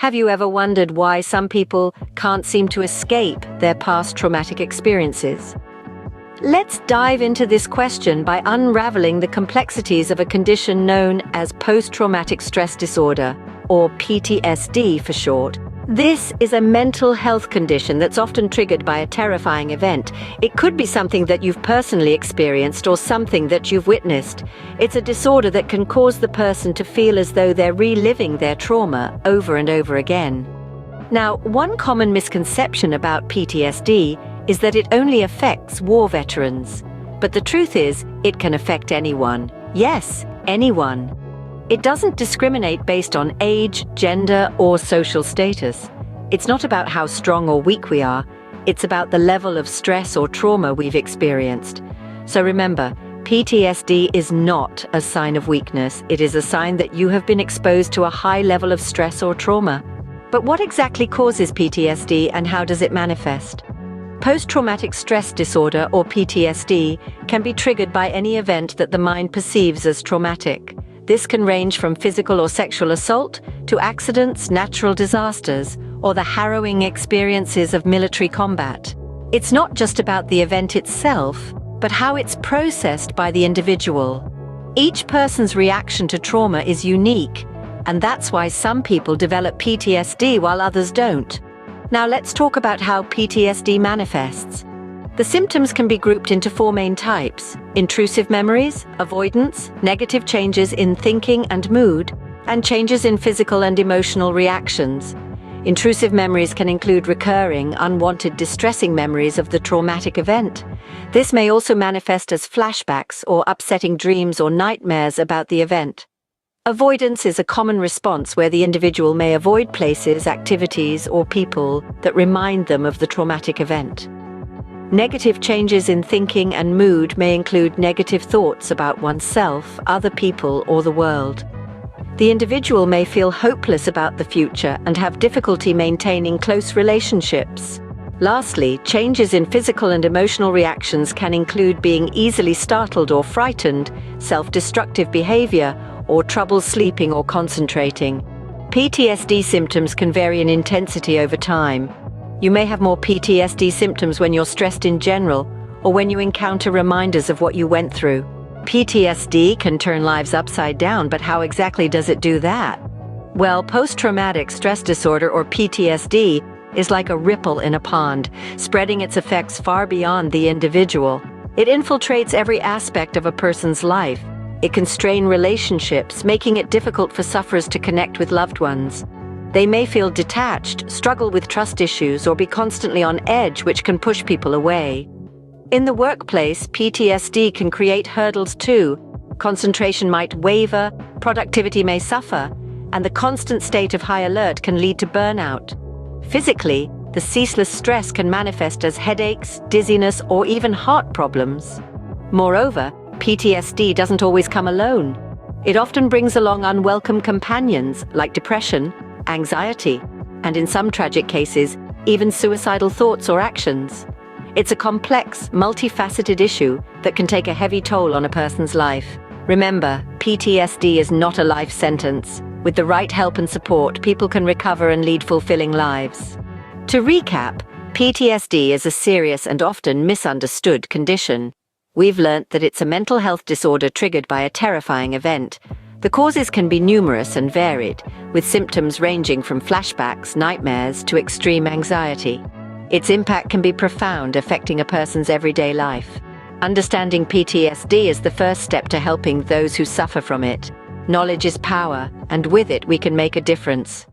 Have you ever wondered why some people can't seem to escape their past traumatic experiences? Let's dive into this question by unraveling the complexities of a condition known as post-traumatic stress disorder, or PTSD for short. This is a mental health condition that's often triggered by a terrifying event. It could be something that you've personally experienced or something that you've witnessed. It's a disorder that can cause the person to feel as though they're reliving their trauma over and over again. Now, one common misconception about PTSD is that it only affects war veterans. But the truth is, it can affect anyone. Yes, anyone. It doesn't discriminate based on age, gender, or social status. It's not about how strong or weak we are. It's about the level of stress or trauma we've experienced. So remember, PTSD is not a sign of weakness. It is a sign that you have been exposed to a high level of stress or trauma. But what exactly causes PTSD and how does it manifest? Post-traumatic stress disorder, or PTSD, can be triggered by any event that the mind perceives as traumatic. This can range from physical or sexual assault to accidents, natural disasters, or the harrowing experiences of military combat. It's not just about the event itself, but how it's processed by the individual. Each person's reaction to trauma is unique, and that's why some people develop PTSD while others don't. Now let's talk about how PTSD manifests. The symptoms can be grouped into four main types: intrusive memories, avoidance, negative changes in thinking and mood, and changes in physical and emotional reactions. Intrusive memories can include recurring, unwanted, distressing memories of the traumatic event. This may also manifest as flashbacks or upsetting dreams or nightmares about the event. Avoidance is a common response where the individual may avoid places, activities, or people that remind them of the traumatic event. Negative changes in thinking and mood may include negative thoughts about oneself, other people, or the world. The individual may feel hopeless about the future and have difficulty maintaining close relationships. Lastly, changes in physical and emotional reactions can include being easily startled or frightened, self-destructive behavior, or trouble sleeping or concentrating. PTSD symptoms can vary in intensity over time. You may have more PTSD symptoms when you're stressed in general, or when you encounter reminders of what you went through. PTSD can turn lives upside down, but how exactly does it do that? Well, post-traumatic stress disorder, or PTSD, is like a ripple in a pond, spreading its effects far beyond the individual. It infiltrates every aspect of a person's life. It can strain relationships, making it difficult for sufferers to connect with loved ones. They may feel detached, struggle with trust issues, or be constantly on edge, which can push people away. In the workplace, PTSD can create hurdles too. Concentration might waver, productivity may suffer, and the constant state of high alert can lead to burnout. Physically, the ceaseless stress can manifest as headaches, dizziness, or even heart problems. Moreover, PTSD doesn't always come alone. It often brings along unwelcome companions like depression, anxiety, and in some tragic cases, even suicidal thoughts or actions. It's a complex, multifaceted issue that can take a heavy toll on a person's life. Remember, PTSD is not a life sentence. With the right help and support, people can recover and lead fulfilling lives. To recap, PTSD is a serious and often misunderstood condition. We've learnt that it's a mental health disorder triggered by a terrifying event. The causes can be numerous and varied, with symptoms ranging from flashbacks, nightmares, to extreme anxiety. Its impact can be profound, affecting a person's everyday life. Understanding PTSD is the first step to helping those who suffer from it. Knowledge is power, and with it we can make a difference.